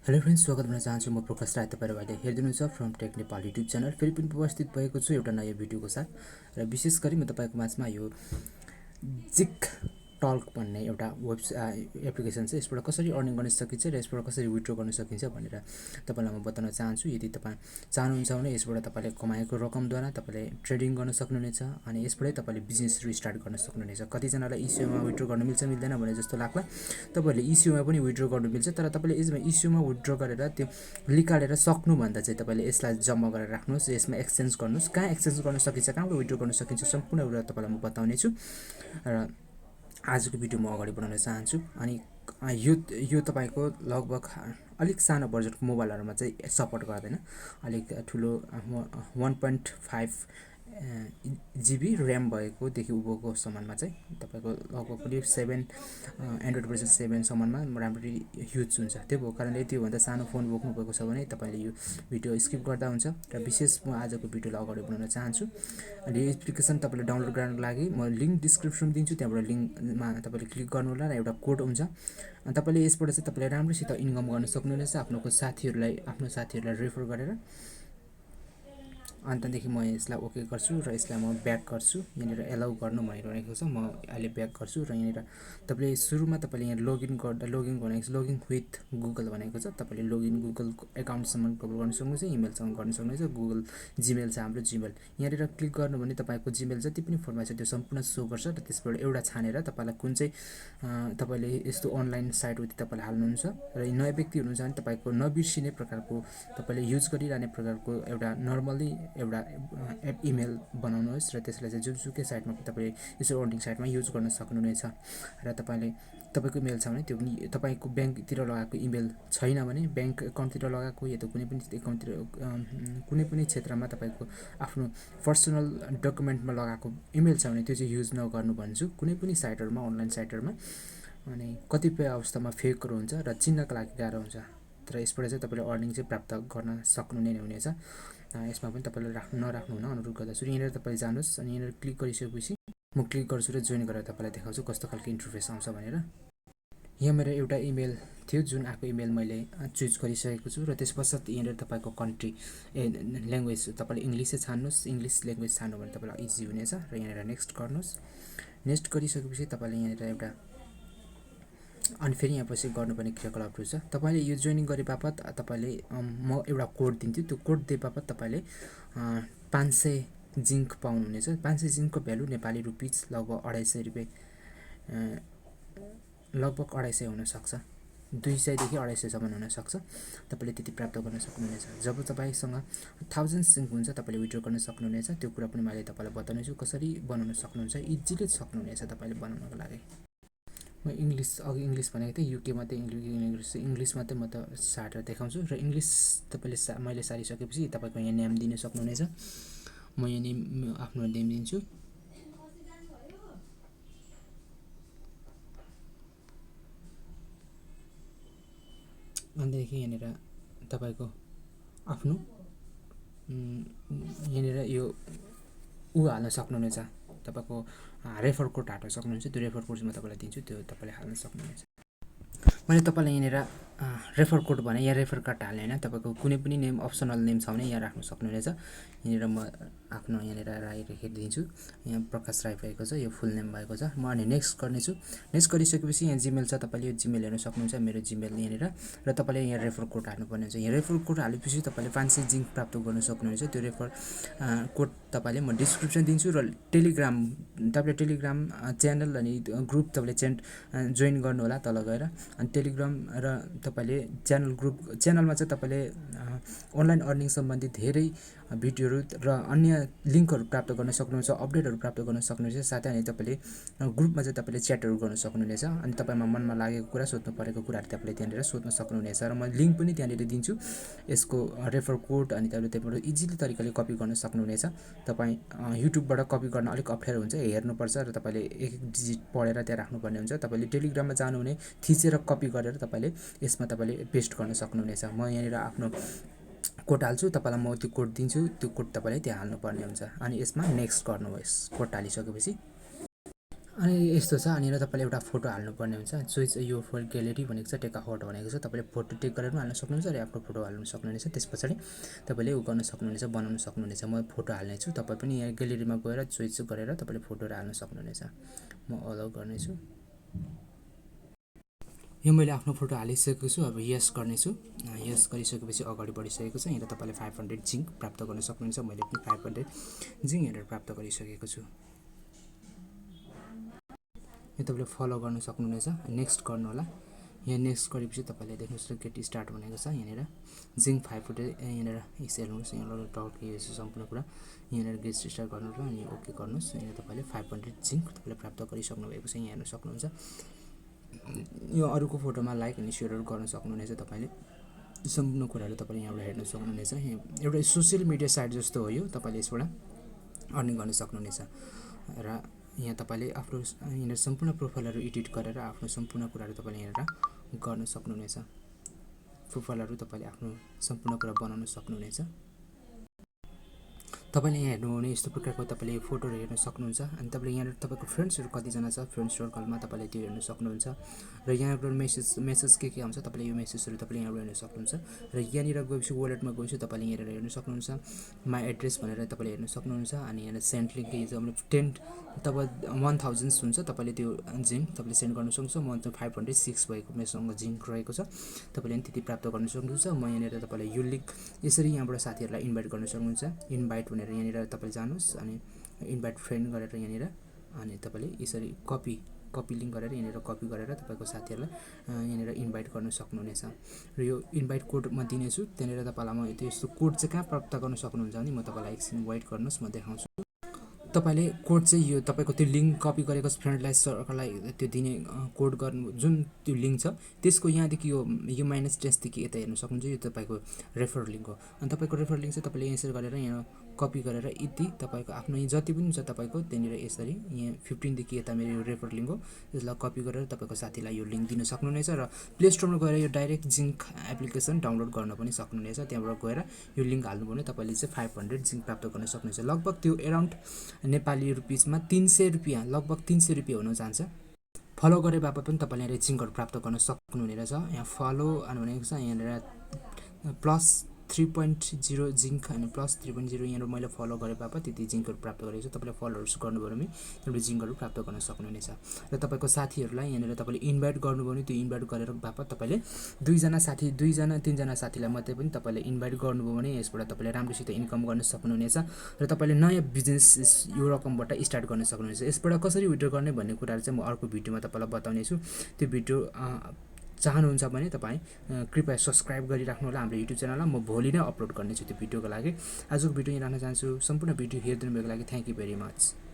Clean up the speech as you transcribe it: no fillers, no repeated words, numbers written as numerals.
Hello friends, स्वागत गर्न चाहन्छु म प्रकाश राई। तपाईहरु अहिले हेर्दिनुहुन्छ फ्रमटेक नेपाल युट्युब च्यानल। फेरि पनि उपस्थित भएको छु एउटा नयाँ भिडियोको साथ र विशेष गरी म तपाईको माझमा यो ziktalk भन्ने एउटा एप्लिकेसन छ। यसबाट कसरी अर्निङ गर्न सकिन्छ र यसबाट कसरी विथड्र गर्न सकिन्छ भनेर तपाईलाई म बताउन चाहन्छु। यदि तपाई चाहनुहुन्छ भने यसबाट तपाईले कमाएको रकमद्वारा तपाईले ट्रेडिङ गर्न सक्नुहुनेछ अनि यसबाटै तपाईले बिजनेसहरु स्टार्ट गर्न सक्नुहुनेछ। कतिजनालाई इस्युमा विथड्र गर्न मिल्छ मिल्दैन भने जस्तो लाग्ला। तपाईले इस्युमा पनि विथड्र गर्न मिल्छ, तर तपाईले यसमा इस्युमा विथड्र गरेर त्यो निकालेर सक्नु भन्दा चाहिँ तपाईले यसलाई जम्मा गरेर राख्नुस्, यसमा एक्सचेन्ज गर्नुस्। कहाँ एक्सचेन्ज गर्न सकिन्छ, कहाँबाट विथड्र गर्न सकिन्छ सम्पूर्ण कुरा तपाईलाई म बताउने छु र आजको भिडियो म अगाडि बढाउन चाहन्छु। अनि यो तपाईको लगभग अलिक सानो बजेटको मोबाइलहरुमा चाहिँ सपोर्ट गर्दैन। अलिक ठुलो 1.5 GB र्याम भएको देखि उँभोको सामानमा चाहिँ तपाईको लगभग पनि 7 एन्ड्रोइड भर्जन 7 सम्ममा राम्ररी युज हुन्छ। त्यो भएको कारणले त्यो भन्दा सानो फोन बोक्नु भएको छ भने तपाईले यो भिडियो स्किप गर्दा हुन्छ। र विशेष म आजको भिडियोलाई अगाडि बढाउन चाहन्छु। अनि यो एप्लिकेसन तपाईले डाउनलोड गर्नको लागि म लिंक डिस्क्रिप्सनमा दिन्छु, त्यहाँबाट लिंकमा तपाईले क्लिक गर्नु होला र एउटा कोड हुन्छ। अनि तपाईले यसबाट चाहिँ तपाईले राम्रोसित इन्कम गर्न सक्नुहुनेछ आफ्नो साथीहरुलाई रेफर गरेर। अन्तदेखि म यसलाई ओके गर्छु र यसलाई म ब्याक गर्छु। यहाँनिर एलाउ गर्नु भनिरहेको छ, म अहिले ब्याक गर्छु र यहाँनिर तपाईले सुरुमा तपाईले यहाँ लगइन विथ गुगल भनेको छ। तपाईले लगइन गुगल एकाउन्टसम्म गर्न सक्नुहुन्छ, इमेलसँग गर्न सक्नुहुन्छ। गुगल जीमेल छ हाम्रो जीमेल। यहाँनिर क्लिक गर्नु भने तपाईको जीमेल जति पनि फर्म छ त्यो सम्पूर्ण शो गर्छ र त्यसबाट एउटा छानेर तपाईलाई कुन चाहिँ तपाईले यस्तो अनलाइन साइट उति तपाईले हाल्नुहुन्छ र नयाँ व्यक्ति हुनुहुन्छ भने तपाईको नबिर्सिने प्रकारको तपाईले युज गरिरहने प्रकारको एउटा नर्मली एउटा इमेल बनाउनुहोस् र त्यसलाई चाहिँ जुनसुकै साइटमा तपाईले यसो अर्निङ साइटमा युज गर्न सक्नुहुनेछ। र तपाईको इमेल छ भने त्यो पनि तपाईको ब्याङ्कतिर लगाएको इमेल छैन भने ब्याङ्क एकाउन्टतिर लगाएको या त कुनै पनि एकाउन्टतिर कुनै पनि क्षेत्रमा तपाईको आफ्नो पर्सनल डकुमेन्टमा लगाएको इमेल छ भने त्यो चाहिँ युज नगर्नु भन्छु कुनै पनि साइटहरुमा, अनलाइन साइटहरुमा। अनि कतिपय अवस्थामा फेकहरु हुन्छ र चिन्नका लागि गाह्रो हुन्छ। तर यसबाट चाहिँ तपाईले अर्निङ चाहिँ प्राप्त गर्न सक्नु नै हुनेछ। यसमा पनि तपाईले नराख्नु हुन अनुरोध गर्दछु। यहाँनिर तपाईले जानुस् अनि यहाँनिर क्लिक गरिसकेपछि म क्लिक गर्छु र जोइन गरेर तपाईलाई देखाउँछु कस्तो खालको इन्टरफेस आउँछ भनेर। यहाँ मेरो एउटा इमेल थियो, जुन आको इमेल मैले चुज गरिसकेको छु र त्यसपश्चात यहाँनिर तपाईको कन्ट्री ल्याङ्ग्वेज तपाईले इङ्ग्लिसै छान्नुस्। इङ्ग्लिस ल्याङ्ग्वेज छान्नु भने तपाईलाई इजी हुनेछ र यहाँनिर नेक्स्ट गर्नुस्। नेक्स्ट गरिसकेपछि तपाईले यहाँनिर एउटा अनि फेरि यहाँ पछि गर्नुपर्ने क्रियाकलापहरु छ। तपाईले यो जोइनिङ गरे बापत तपाईले म एउटा कोड दिन्छु। त्यो कोड दिए बापत तपाईले 500 जिंक पाउनुहुनेछ। 500 जिंकको भ्यालु नेपाली रुपीज लगभग 250 रुपैयाँ, लगभग 250 हुन सक्छ। 200 देखि 250 सम्म हुन सक्छ। तपाईले त्यति प्राप्त गर्न सक्नुहुनेछ। जब तपाईसँग 1000 जिंक हुन्छ तपाईले विथड्र गर्न सक्नुहुनेछ। त्यो कुरा पनि मैले तपाईलाई बताउने छु कसरी बनाउन सक्नुहुन्छ। इजिली सक्नुहुनेछ तपाईले बनाउनको लागि। म अघि इङ्ग्लिस भनेको थिएँ, युके मात्रै इङ्ग्लिस मात्रै म त सारेर देखाउँछु र इङ्ग्लिस तपाईले मैले सारिसकेपछि तपाईको यहाँ नेम दिन सक्नुहुनेछ। म यहाँ नेम आफ्नो नेम दिन्छु। अन्तदेखि यहाँनिर तपाईको आफ्नो यहाँनिर यो हाल्न सक्नुहुनेछ। तपाईको रेफर कोड हाल्न सक्नुहुन्छ। त्यो रेफर कोड म तपाईलाई दिन्छु, त्यो तपाईले हाल्न सक्नुहुनेछ। मैले तपाईलाई यहाँनिर रेफर कोड भने यहाँ रेफर कार्ड हाल्ने हैन, तपाईको कुनै पनि नेम अप्सनल नेम छ भने यहाँ राख्न सक्नुहुनेछ। यहाँनिर म आफ्नो यहाँनिर राई लेखिदिन्छु। यहाँ प्रकाश राई भएको छ, यो फुल नेम भएको छ। म अनि नेक्स्ट गर्ने छु। नेक्स्ट गरिसकेपछि यहाँ जीमेल छ, तपाईले यो जीमेल हेर्न सक्नुहुन्छ, मेरो जीमेल यहाँनिर। र तपाईले यहाँ रेफर कोड हाल्नुपर्ने हुन्छ। यहाँ रेफर कोड हालेपछि तपाईले 500 जिंक प्राप्त गर्न सक्नुहुनेछ। त्यो रेफर कोड तपाईले म डिस्क्रिप्सन दिन्छु र तपाईले टेलिग्राम च्यानल अनि ग्रुप तपाईले जोइन गर्नु होला तल गएर। अनि टेलिग्राम र तपाईले च्यानलमा चाहिँ तपाईले अनलाइन अर्निङ सम्बन्धी धेरै भिडियोहरु र अन्य लिंकहरु प्राप्त गर्न सक्नुहुन्छ, अपडेटहरु प्राप्त गर्न सक्नुहुन्छ। साथै अनि तपाईले ग्रुपमा चाहिँ तपाईले च्याटहरु गर्न सक्नुहुनेछ। अनि तपाईमा मनमा लागेको कुरा, सोध्नु परेको कुराहरु तपाईले त्यहाँनिर सोध्न सक्नुहुनेछ र म लिंक पनि त्यहाँनिर दिन्छु यसको रेफर कोड। अनि तपाईले त्यहाँबाट इजिली तरिकाले कपी गर्न सक्नुहुनेछ। तपाई युट्युबबाट कपी गर्न अलिक अप्ठ्यारो हुन्छ, हेर्नुपर्छ र तपाईले एक डिजिट पढेर त्यहाँ राख्नुपर्ने हुन्छ। तपाईले टेलिग्राममा जानु भने थिचेर कपी गरेर तपाईले यसमा तपाईले पेस्ट गर्न सक्नुहुनेछ। म यहाँनिर आफ्नो कोड हाल्छु, तपाईलाई म त्यो कोड दिन्छु, त्यो कोड तपाईले त्यहाँ हाल्नुपर्ने हुन्छ। अनि यसमा नेक्स्ट गर्नुहोस् कोड हालिसकेपछि। अनि यस्तो छ। अनि तपाईँले एउटा फोटो हाल्नुपर्ने हुन्छ। चोइस यो फोर ग्यालेरी भनेको छ, टेक अ फोटो भनेको छ। तपाईँले फोटो टेक गरेर पनि हाल्न सक्नुहुन्छ र आफ्नो फोटो हाल्न सक्नुहुनेछ। त्यस पछाडि तपाईँले गर्न सक्नुहुनेछ, बनाउन सक्नुहुनेछ। म फोटो हाल्नेछु, तपाईँ पनि यहाँ ग्यालेरीमा गएर चोइस गरेर तपाईँले फोटोहरू हाल्न सक्नुहुनेछ। म अलाउ गर्नेछु। यो मैले आफ्नो फोटो हालिसकेको छु। अब यस गर्नेछु। यस गरिसकेपछि अगाडि बढिसकेको छ। यहाँ तपाईँले 500 जिङ्क प्राप्त गर्न सक्नुहुन्छ। मैले पनि 500 जिङ्क यहाँ प्राप्त गरिसकेको छु। यो तपाईँले फलो गर्न सक्नुहुनेछ। नेक्स्ट गर्नु होला। यहाँ नेक्स्ट गरेपछि तपाईँले देख्नुहोस् र गेट स्टार्ट भनेको छ। यहाँनिर जिङ्क 500 यहाँनिर हेर्नुहोस्। यहाँ टक यो सम्पूर्ण कुरा यहाँनिर गेट स्टार्ट गर्नु र अनि ओके गर्नुहोस्। यहाँ तपाईँले 500 जिङ्क तपाईँले प्राप्त गरिसक्नु भएको छ। यहाँ हेर्न सक्नुहुन्छ। यो अरूको फोटोमा लाइक अनि सेयरहरू गर्न सक्नुहुनेछ। तपाईँले सम्पूर्ण कुराहरू तपाईँले यहाँबाट हेर्न सक्नुहुनेछ। एउटा सोसियल मिडिया साइट जस्तो हो यो। तपाईँले यसबाट अर्निङ गर्न सक्नुहुनेछ। र यहाँ तपाईँले आफ्नो यहाँनिर सम्पूर्ण प्रोफाइलहरू एडिट गरेर आफ्नो सम्पूर्ण कुराहरू तपाईँले यहाँनिर गर्न सक्नुहुनेछ। प्रोफाइलहरू तपाईँले आफ्नो सम्पूर्ण कुरा बनाउन सक्नुहुनेछ। तपाईँले यहाँ हेर्नुहुने यस्तो प्रकारको तपाईँले फोटोहरू हेर्न सक्नुहुन्छ। अनि तपाईँले यहाँनिर तपाईँको फ्रेन्ड्सहरू कतिजना छ, फ्रेन्ड सर्कलमा तपाईँले त्यो हेर्न सक्नुहुन्छ। र यहाँबाट मेसेज के आउँछ, तपाईँले यो मेसेजहरू तपाईँले यहाँबाट हेर्न सक्नुहुन्छ। र यहाँनिर गएपछि वालेटमा गएपछि तपाईँले यहाँनिर हेर्न सक्नुहुन्छ। माई एड्रेस भनेर तपाईँले हेर्न सक्नुहुन्छ। अनि यहाँ सेन्ड लिङ्क के छ भने 10 तपाईँ 1000 हुन्छ। तपाईँले त्यो जिङ्क तपाईँले सेन्ड गर्न सक्नुहुन्छ। म त 506 भएको मेसँग जिङ्क रहेको छ। तपाईँले त्यति प्राप्त गर्न सक्नुहुन्छ। म यहाँनिर तपाईँलाई यो लिङ्क यसरी यहाँबाट साथीहरूलाई इन्भाइट गर्न सक्नुहुन्छ। इन्भाइट भनेर यहाँनिर तपाईँ जानुहोस् अनि इन्भाइट फ्रेन्ड गरेर यहाँनिर अनि तपाईँले यसरी कपी लिङ्क गरेर यहाँनिर कपी गरेर तपाईँको साथीहरूलाई यहाँनिर इन्भाइट गर्न सक्नुहुनेछ। र यो इन्भाइट कोड म दिनेछु। त्यहाँनिर तपाईँलाई म यस्तो कोड चाहिँ कहाँ प्राप्त गर्न सक्नुहुन्छ भने म तपाईँलाई एकछिन वेट गर्नुहोस्, म देखाउँछु। तपाईँले कोड चाहिँ यो तपाईँको त्यो लिङ्क कपी गरेको फ्रेन्डलाई सर्कललाई त्यो दिने कोड गर्नु जुन त्यो लिङ्क छ त्यसको यहाँदेखि यो -10देखि यता हेर्न सक्नुहुन्छ। यो तपाईँको रेफर लिङ्क हो। अनि तपाईँको रेफर लिङ्क चाहिँ तपाईँले यसरी गरेर यहाँ कपी गरेर यति तपाईँको आफ्नो जति पनि छ तपाईँको त्यहाँनिर यसरी यहाँ 15देखि यता मेरो यो रेफर लिङ्क हो। यसलाई कपी गरेर तपाईँको साथीलाई यो लिङ्क दिन सक्नुहुनेछ। र प्ले स्टोरमा गएर यो डाइरेक्ट जिङ्क एप्लिकेसन डाउनलोड गर्न पनि सक्नुहुनेछ। त्यहाँबाट गएर यो लिङ्क हाल्नुभयो भने तपाईँले चाहिँ 500 जिङ्क प्राप्त गर्न सक्नुहुनेछ। लगभग त्यो एराउन्ड नेपाली रुपिसमा 300 रुपियाँ, लगभग 300 रुपियाँ हुन जान्छ। फलो गरे बापत पनि तपाईँले यहाँ जिङ्कहरू प्राप्त गर्न सक्नुहुने रहेछ। यहाँ फलो भनेको छ यहाँनिर +3.0 जिङ्क अनि +3.0 यहाँनिर मैले फलो गरे बापत त्यति जिङ्कहरू प्राप्त गरेको छु। तपाईँले फलोहरू गर्नुभयो भने एउटा जिङ्कहरू प्राप्त गर्न सक्नुहुनेछ। र तपाईँको साथीहरूलाई यहाँनिर तपाईँले इन्भाइट गर्नुभयो भने त्यो इन्भाइट गरेर बापत तपाईँले 2-3जना साथीलाई मात्रै पनि तपाईँले इन्भाइट गर्नुभयो भने यसबाट तपाईँले राम्रोसित इन्कम गर्न सक्नुहुनेछ। र तपाईँले नयाँ बिजनेस यो रकमबाट स्टार्ट गर्न सक्नुहुनेछ। यसबाट कसरी विड्रो गर्ने भन्ने कुराहरू चाहिँ म अर्को भिडियोमा तपाईँलाई बताउनेछु। त्यो भिडियो चाहनुहुन्छ भने तपाईँ कृपया सब्सक्राइब गरिराख्नु होला हाम्रो युट्युब च्यानललाई। म भोलि नै अपलोड गर्नेछु त्यो भिडियोको लागि। आजको भिडियो यहाँ राख्न चाहन्छु। सम्पूर्ण भिडियो हेरिदिनु भएको लागि थ्याङ्क यू भेरी मच।